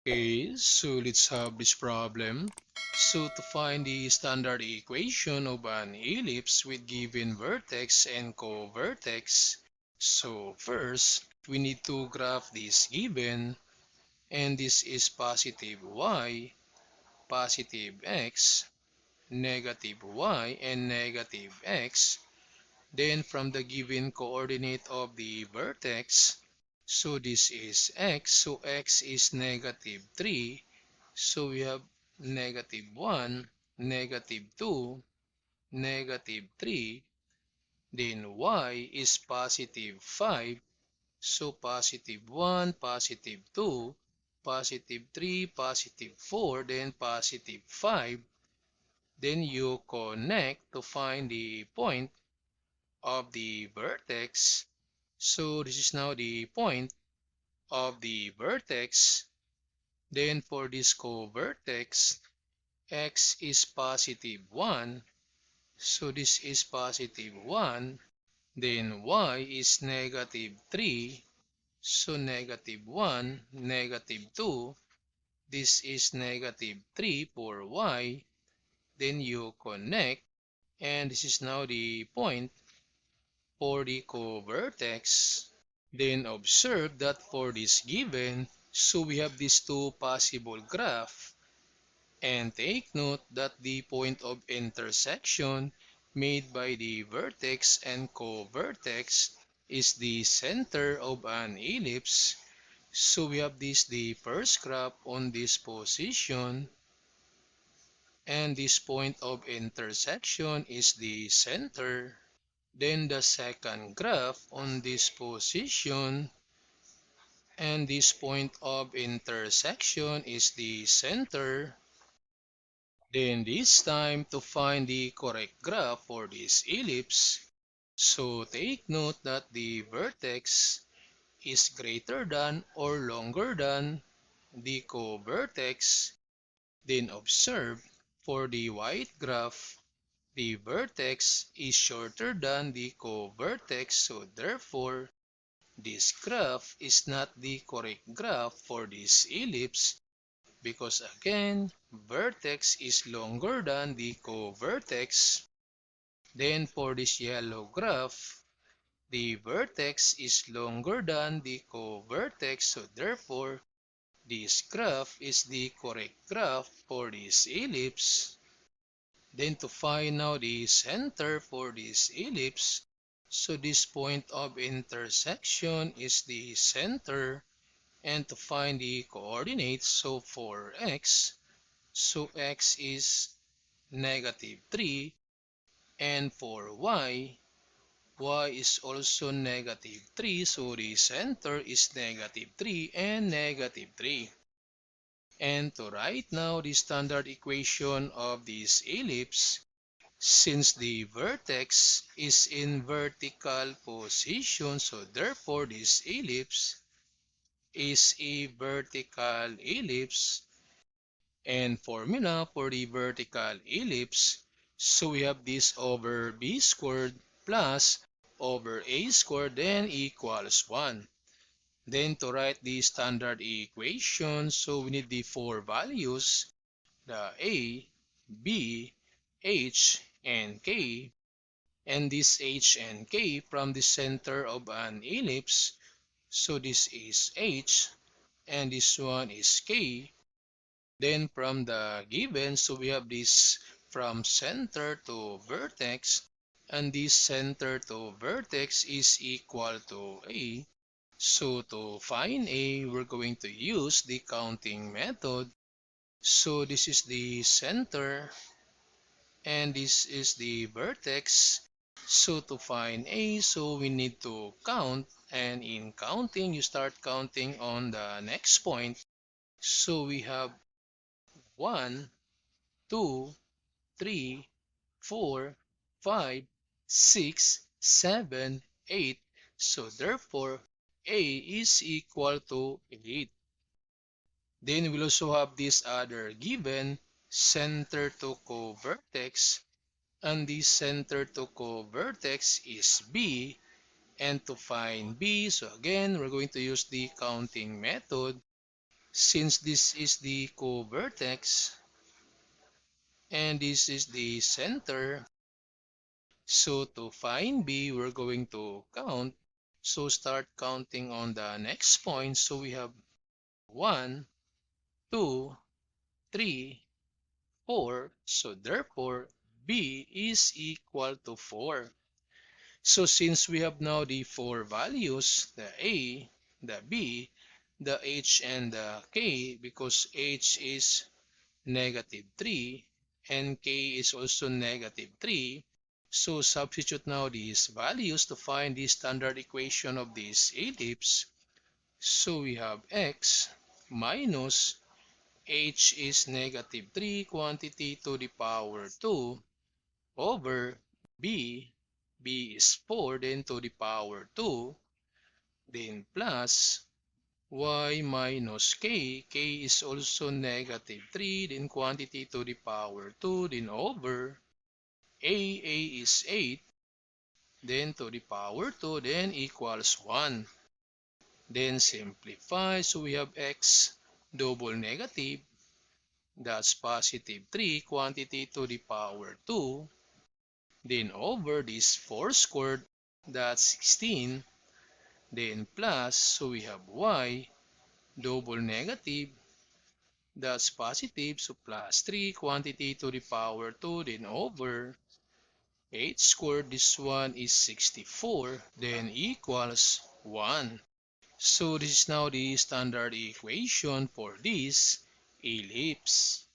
Okay, so let's have this problem. So to find the standard equation of an ellipse with given vertex and co-vertex, so first we need to graph this given, and this is positive y, positive x, negative y, and negative x. Then from the given coordinate of the vertex, so this is x, so x is negative 3. So we have negative 1, negative 2, negative 3. Then y is positive 5. So positive 1, positive 2, positive 3, positive 4, then positive 5. Then you connect to find the point of the vertex. So this is now the point of the vertex. Then for this co-vertex, x is positive 1. So this is positive 1. Then y is negative 3. So negative 1, negative 2. This is negative 3 for y. Then you connect. And this is now the point for the co-vertex. Then observe that for this given, so we have these two possible graphs. And take note that the point of intersection made by the vertex and co-vertex is the center of an ellipse. So we have this the first graph on this position, and this point of intersection is the center. Then the second graph on this position, and this point of intersection is the center. Then this time to find the correct graph for this ellipse. So take note that the vertex is greater than or longer than the co-vertex. Then observe for the white graph, the vertex is shorter than the co-vertex, so therefore this graph is not the correct graph for this ellipse because again, vertex is longer than the co-vertex. Then for this yellow graph, the vertex is longer than the co-vertex, so therefore this graph is the correct graph for this ellipse. Then to find now the center for this ellipse, so this point of intersection is the center. And to find the coordinates, so for x, so x is negative 3. And for y is also negative 3. So the center is negative 3 and negative 3. And to write now the standard equation of this ellipse, since the vertex is in vertical position, so therefore this ellipse is a vertical ellipse. And formula for the vertical ellipse, so we have this over b squared plus over a squared then equals 1. Then to write the standard equation, so we need the four values, the a, b, h, and k. And this h and k from the center of an ellipse, so this is h and this one is k. Then from the given, so we have this from center to vertex, and this center to vertex is equal to a. So to find a, we're going to use the counting method. So this is the center, and this is the vertex. So to find a, so we need to count, and in counting, you start counting on the next point. So we have 1, 2, 3, 4, 5, 6, 7, 8. So therefore, A is equal to 8. Then we'll also have this other given, center to co-vertex. And the center to co-vertex is B. And to find B, so again, we're going to use the counting method. Since this is the co-vertex and this is the center, so to find B, we're going to count. So start counting on the next point. So we have 1, 2, 3, 4. So therefore, B is equal to 4. So since we have now the 4 values, the A, the B, the H, and the K, because H is -3 and K is also -3, so substitute now these values to find the standard equation of this ellipse. So we have x minus h is -3 quantity to the power 2 over b, b is 4 then to the power 2, then plus y minus k, k is also -3 then quantity to the power 2 then over a is 8 then to the power 2 then equals 1. Then simplify, so we have x double negative, that's +3 quantity to the power 2, then over this 4 squared, that's 16, then plus, so we have y double negative, that's positive, so +3 quantity to the power 2, then over 8 squared, this one is 64, then equals 1. So this is now the standard equation for this ellipse.